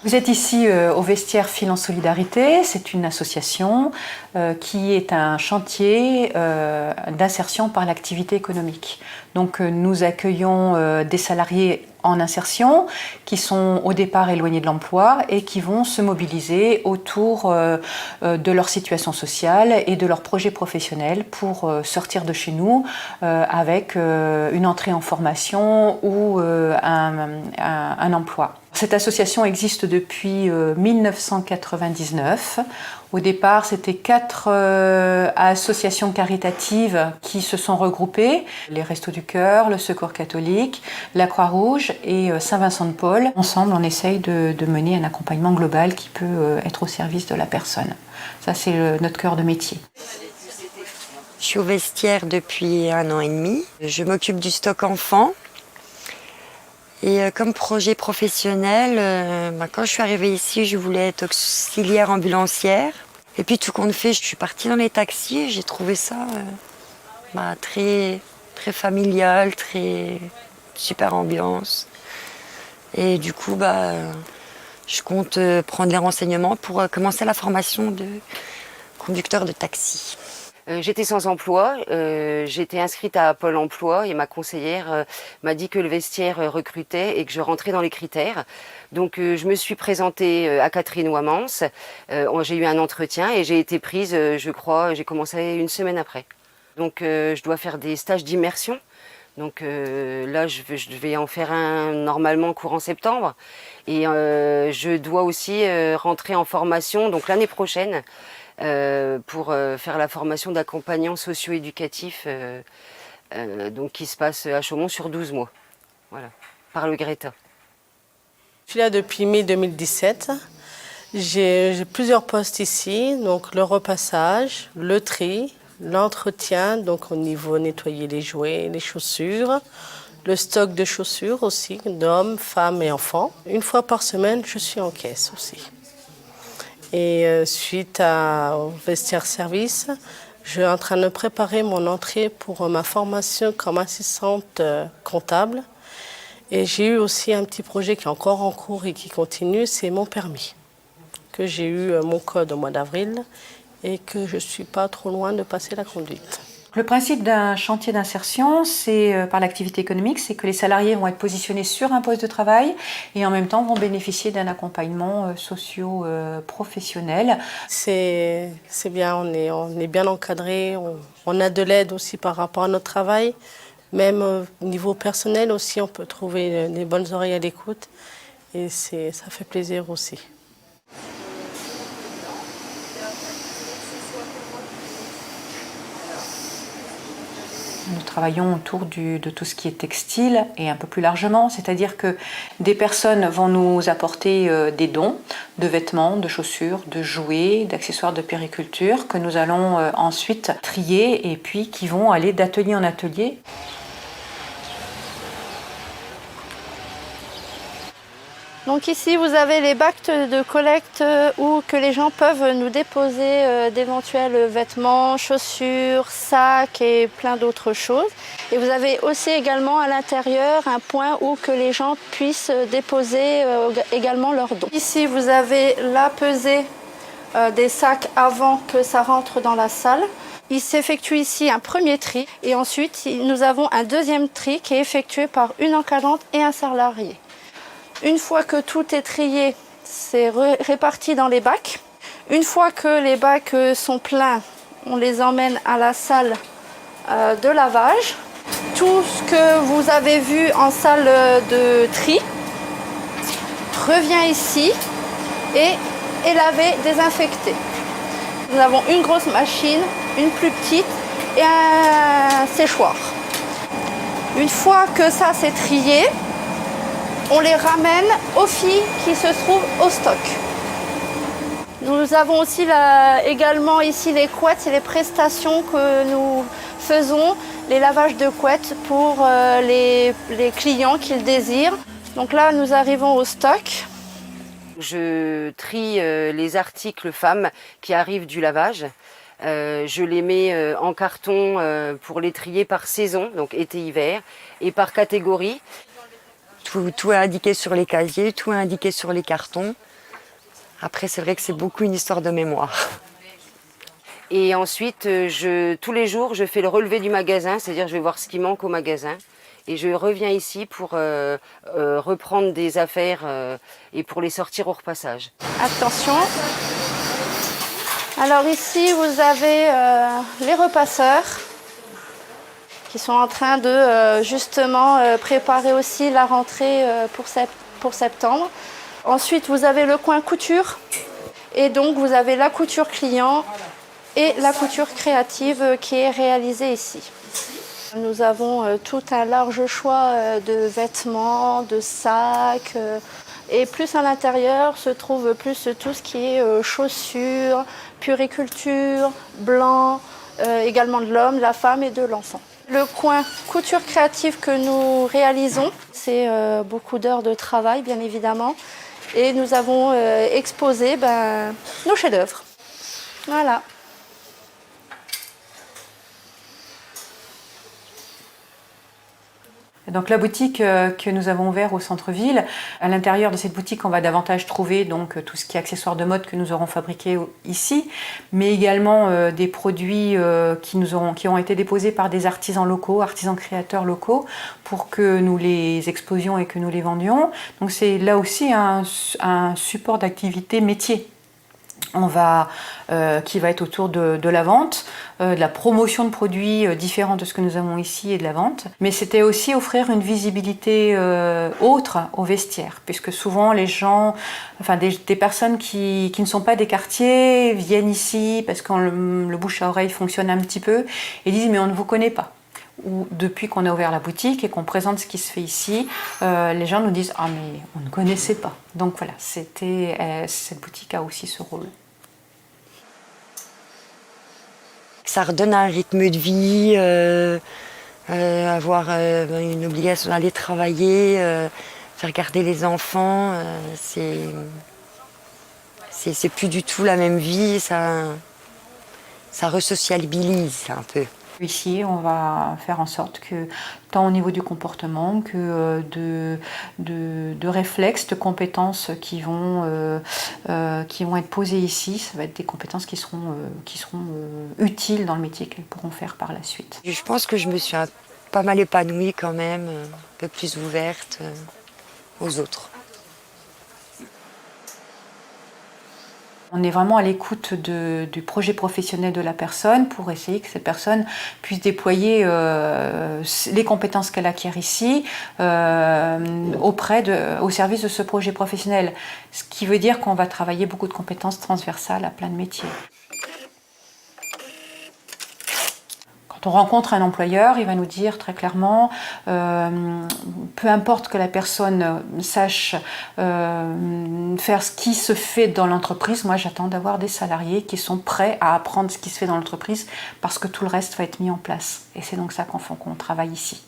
Vous êtes ici au Vestiaire Fil en Solidarité. C'est une association qui est un chantier d'insertion par l'activité économique. Donc nous accueillons des salariés en insertion qui sont au départ éloignés de l'emploi et qui vont se mobiliser autour de leur situation sociale et de leur projet professionnel pour sortir de chez nous avec une entrée en formation ou un emploi. Cette association existe depuis 1999. Au départ, c'était 4 associations caritatives qui se sont regroupées. Les Restos du Cœur, le Secours catholique, la Croix-Rouge et Saint-Vincent-de-Paul. Ensemble, on essaye de mener un accompagnement global qui peut être au service de la personne. Ça, c'est notre cœur de métier. Je suis au Vestiaire depuis 1 an et demi. Je m'occupe du stock enfant. Et comme projet professionnel, quand je suis arrivée ici, je voulais être auxiliaire ambulancière. Et puis tout compte fait, je suis partie dans les taxis et j'ai trouvé ça très, très familial, très super ambiance. Et du coup, je compte prendre les renseignements pour commencer la formation de conducteur de taxi. J'étais sans emploi, j'étais inscrite à Pôle emploi et ma conseillère m'a dit que le Vestiaire recrutait et que je rentrais dans les critères. Donc je me suis présentée à Catherine Ouamans, j'ai eu un entretien et j'ai été prise, je crois, j'ai commencé 1 semaine après. Donc je dois faire des stages d'immersion. Donc là, je vais en faire un normalement courant septembre. Et je dois aussi rentrer en formation donc l'année prochaine. Pour faire la formation d'accompagnant socio-éducatif donc qui se passe à Chaumont sur 12 mois, voilà, par le Greta. Je suis là depuis mai 2017. J'ai plusieurs postes ici, donc le repassage, le tri, l'entretien, donc au niveau nettoyer les jouets, les chaussures, le stock de chaussures aussi, d'hommes, femmes et enfants. 1 fois par semaine, je suis en caisse aussi. Et suite au Vestiaire Service, je suis en train de préparer mon entrée pour ma formation comme assistante comptable. Et j'ai eu aussi un petit projet qui est encore en cours et qui continue, c'est mon permis. Que j'ai eu mon code au mois d'avril et que je ne suis pas trop loin de passer la conduite. Le principe d'un chantier d'insertion, c'est par l'activité économique, c'est que les salariés vont être positionnés sur un poste de travail et en même temps vont bénéficier d'un accompagnement socio-professionnel. C'est bien, on est bien encadré, on a de l'aide aussi par rapport à notre travail. Même au niveau personnel aussi, on peut trouver des bonnes oreilles à l'écoute et ça fait plaisir aussi. Nous travaillons autour de tout ce qui est textile et un peu plus largement, c'est-à-dire que des personnes vont nous apporter des dons de vêtements, de chaussures, de jouets, d'accessoires de périculture que nous allons ensuite trier et puis qui vont aller d'atelier en atelier. Donc ici, vous avez les bacs de collecte où que les gens peuvent nous déposer d'éventuels vêtements, chaussures, sacs et plein d'autres choses. Et vous avez aussi également à l'intérieur un point où que les gens puissent déposer également leurs dons. Ici, vous avez la pesée des sacs avant que ça rentre dans la salle. Il s'effectue ici un premier tri et ensuite nous avons un deuxième tri qui est effectué par une encadrante et un salarié. Une fois que tout est trié, c'est réparti dans les bacs. Une fois que les bacs sont pleins, on les emmène à la salle de lavage. Tout ce que vous avez vu en salle de tri revient ici et est lavé, désinfecté. Nous avons une grosse machine, une plus petite et un séchoir. Une fois que ça c'est trié, on les ramène aux filles qui se trouvent au stock. Nous avons aussi également ici les couettes et les prestations que nous faisons, les lavages de couettes pour les clients qui le désirent. Donc là, nous arrivons au stock. Je trie les articles femmes qui arrivent du lavage. Je les mets en carton pour les trier par saison, donc été-hiver, et par catégorie. Tout est indiqué sur les casiers, tout est indiqué sur les cartons. Après, c'est vrai que c'est beaucoup une histoire de mémoire. Et ensuite, tous les jours, je fais le relevé du magasin, c'est-à-dire je vais voir ce qui manque au magasin. Et je reviens ici pour reprendre des affaires et pour les sortir au repassage. Attention. Alors ici, vous avez les repasseurs qui sont en train de justement préparer aussi la rentrée pour septembre. Ensuite, vous avez le coin couture. Et donc, vous avez la couture client et la couture créative qui est réalisée ici. Nous avons tout un large choix de vêtements, de sacs. Et plus à l'intérieur se trouve plus tout ce qui est chaussures, puériculture, blanc, également de l'homme, de la femme et de l'enfant. Le coin couture créative que nous réalisons, c'est beaucoup d'heures de travail bien évidemment. Et nous avons exposé nos chefs-d'œuvre. Voilà. Donc la boutique que nous avons ouverte au centre-ville, à l'intérieur de cette boutique, on va davantage trouver donc tout ce qui est accessoires de mode que nous aurons fabriqués ici, mais également des produits qui ont été déposés par des artisans locaux, artisans créateurs locaux, pour que nous les exposions et que nous les vendions. Donc c'est là aussi un support d'activité métier. Qui va être autour de la vente, de la promotion de produits différents de ce que nous avons ici et de la vente. Mais c'était aussi offrir une visibilité autre au vestiaire, puisque souvent les gens, enfin des personnes qui ne sont pas des quartiers viennent ici parce que le bouche à oreille fonctionne un petit peu et disent mais on ne vous connaît pas. Ou depuis qu'on a ouvert la boutique et qu'on présente ce qui se fait ici, les gens nous disent « Ah mais on ne connaissait pas ». Donc voilà, cette boutique a aussi ce rôle. Ça redonne un rythme de vie, avoir une obligation d'aller travailler, faire garder les enfants, c'est plus du tout la même vie, ça resociabilise un peu. Ici, on va faire en sorte que, tant au niveau du comportement que de réflexes, de compétences qui vont être posées ici, ça va être des compétences qui seront utiles dans le métier qu'elles pourront faire par la suite. Je pense que je me suis pas mal épanouie quand même, un peu plus ouverte aux autres. On est vraiment à l'écoute du projet professionnel de la personne pour essayer que cette personne puisse déployer les compétences qu'elle acquiert ici au service de ce projet professionnel. Ce qui veut dire qu'on va travailler beaucoup de compétences transversales à plein de métiers. Quand on rencontre un employeur, il va nous dire très clairement, peu importe que la personne sache faire ce qui se fait dans l'entreprise, moi j'attends d'avoir des salariés qui sont prêts à apprendre ce qui se fait dans l'entreprise parce que tout le reste va être mis en place. Et c'est donc ça qu'on travaille ici.